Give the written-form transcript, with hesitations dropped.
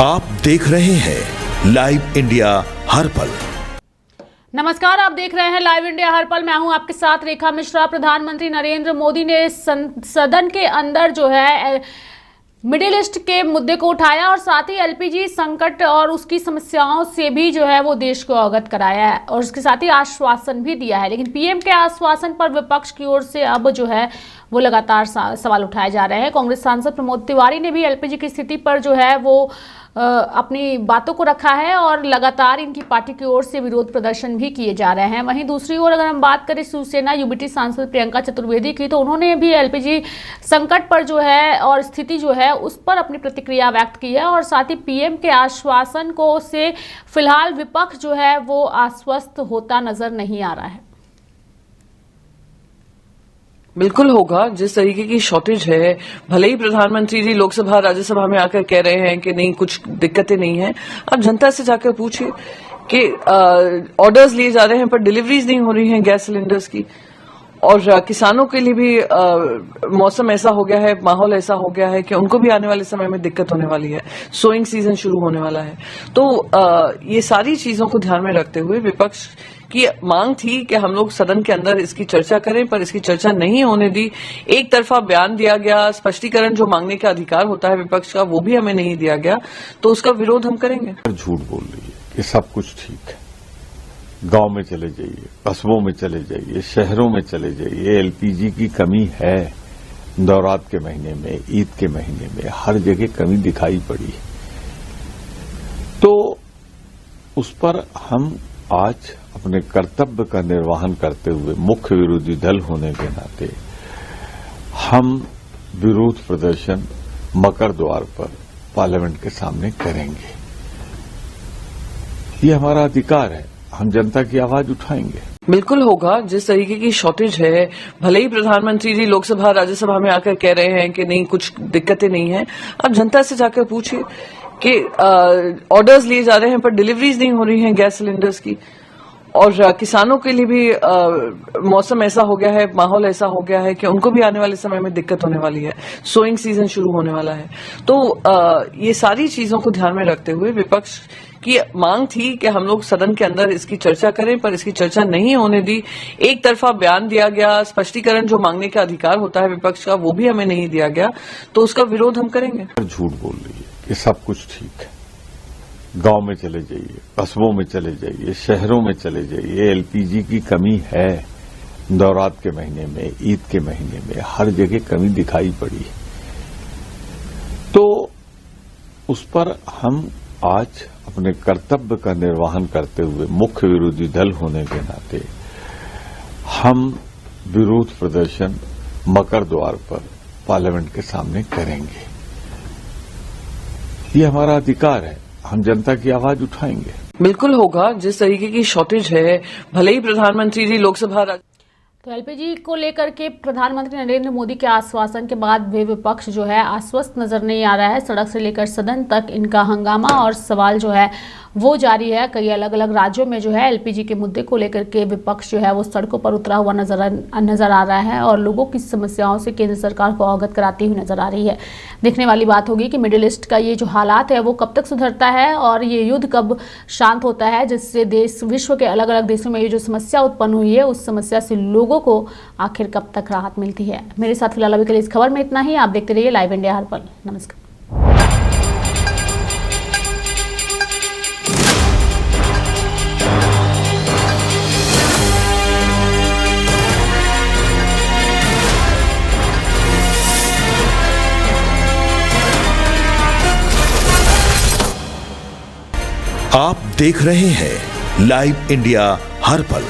आप देख रहे हैं लाइव इंडिया हर पल। नमस्कार, आप देख रहे हैं लाइव इंडिया हर पल। मैं हूं आपके साथ रेखा मिश्रा। प्रधानमंत्री नरेंद्र मोदी ने सदन के अंदर जो है मिडिल ईस्ट के मुद्दे को उठाया और साथ ही एलपीजी संकट और उसकी समस्याओं से भी जो है वो देश को अवगत कराया है और उसके साथ ही आश्वासन भी दिया है। लेकिन पीएम के आश्वासन पर विपक्ष की ओर से अब जो है वो लगातार सवाल उठाए जा रहे हैं। कांग्रेस सांसद प्रमोद तिवारी ने भी एलपीजी की स्थिति पर जो है वो अपनी बातों को रखा है और लगातार इनकी पार्टी की ओर से विरोध प्रदर्शन भी किए जा रहे हैं। वहीं दूसरी ओर अगर हम बात करें शिवसेना यूबीटी सांसद प्रियंका चतुर्वेदी की, तो उन्होंने भी एलपीजी संकट पर जो है और स्थिति जो है उस पर अपनी प्रतिक्रिया व्यक्त की है और साथ ही पीएम के आश्वासन को से फिलहाल विपक्ष जो है वो आश्वस्त होता नजर नहीं आ रहा है। बिल्कुल होगा। जिस तरीके की शॉर्टेज है, भले ही प्रधानमंत्री जी लोकसभा राज्यसभा में आकर कह रहे हैं कि नहीं कुछ दिक्कतें नहीं हैं, आप जनता से जाकर पूछिए कि ऑर्डर्स लिए जा रहे हैं पर डिलीवरीज नहीं हो रही हैं गैस सिलेंडर्स की। और किसानों के लिए भी मौसम ऐसा हो गया है, माहौल ऐसा हो गया है कि उनको भी आने वाले समय में दिक्कत होने वाली है। सोइंग सीजन शुरू होने वाला है। तो ये सारी चीजों को ध्यान में रखते हुए विपक्ष की मांग थी कि हम लोग सदन के अंदर इसकी चर्चा करें, पर इसकी चर्चा नहीं होने दी। एक तरफा बयान दिया गया, स्पष्टीकरण जो मांगने का अधिकार होता है विपक्ष का वो भी हमें नहीं दिया गया, तो उसका विरोध हम करेंगे। झूठ बोल रही है कि सब कुछ ठीक है। गांव में चले जाइए, कस्बों में चले जाइए, शहरों में चले जाइए, एलपीजी की कमी है। नवरात्र के महीने में, ईद के महीने में हर जगह कमी दिखाई पड़ी। तो उस पर हम आज अपने कर्तव्य का निर्वहन करते हुए मुख्य विरोधी दल होने के नाते हम विरोध प्रदर्शन मकर द्वार पर पार्लियामेंट के सामने करेंगे। ये हमारा अधिकार है, हम जनता की आवाज उठाएंगे। बिल्कुल होगा। जिस तरीके की शॉर्टेज है, भले ही प्रधानमंत्री जी लोकसभा राज्यसभा में आकर कह रहे हैं कि नहीं कुछ दिक्कतें नहीं हैं, आप जनता से जाकर पूछिए कि ऑर्डर्स लिए जा रहे हैं पर डिलीवरीज नहीं हो रही हैं गैस सिलेंडर्स की। और किसानों के लिए भी मौसम ऐसा हो गया है, माहौल ऐसा हो गया है कि उनको भी आने वाले समय में दिक्कत होने वाली है। सोइंग सीजन शुरू होने वाला है। तो ये सारी चीजों को ध्यान में रखते हुए विपक्ष की मांग थी कि हम लोग सदन के अंदर इसकी चर्चा करें, पर इसकी चर्चा नहीं होने दी। एक तरफा बयान दिया गया, स्पष्टीकरण जो मांगने का अधिकार होता है विपक्ष का वो भी हमें नहीं दिया गया, तो उसका विरोध हम करेंगे। झूठ बोल रही है कि सब कुछ ठीक है। गांव में चले जाइए, कस्बों में चले जाइए, शहरों में चले जाइए, एलपीजी की कमी है। नवरात्र के महीने में, ईद के महीने में हर जगह कमी दिखाई पड़ी। तो उस पर हम आज अपने कर्तव्य का निर्वहन करते हुए मुख्य विरोधी दल होने के नाते हम विरोध प्रदर्शन मकर द्वार पर पार्लियामेंट के सामने करेंगे। ये हमारा अधिकार है, हम जनता की आवाज उठाएंगे। बिल्कुल होगा। जिस तरीके की शॉर्टेज है, भले ही प्रधानमंत्री जी लोकसभा तो एलपीजी को लेकर के प्रधानमंत्री नरेंद्र मोदी के आश्वासन के बाद वे विपक्ष जो है आश्वस्त नजर नहीं आ रहा है। सड़क से लेकर सदन तक इनका हंगामा और सवाल जो है वो जारी है। कई अलग अलग राज्यों में जो है एलपीजी के मुद्दे को लेकर के विपक्ष जो है वो सड़कों पर उतरा हुआ नजर आ रहा है और लोगों की समस्याओं से केंद्र सरकार को अवगत कराती हुई नजर आ रही है। देखने वाली बात होगी कि मिडिल ईस्ट का ये जो हालात है वो कब तक सुधरता है और ये युद्ध कब शांत होता है, जिससे देश विश्व के अलग अलग देशों में ये जो समस्या उत्पन्न हुई है उस समस्या से लोगों को आखिर कब तक राहत मिलती है। मेरे साथ फिलहाल अभी के लिए इस खबर में इतना ही। आप देखते रहिए लाइव इंडिया हर पल। नमस्कार। आप देख रहे हैं लाइव इंडिया हर पल।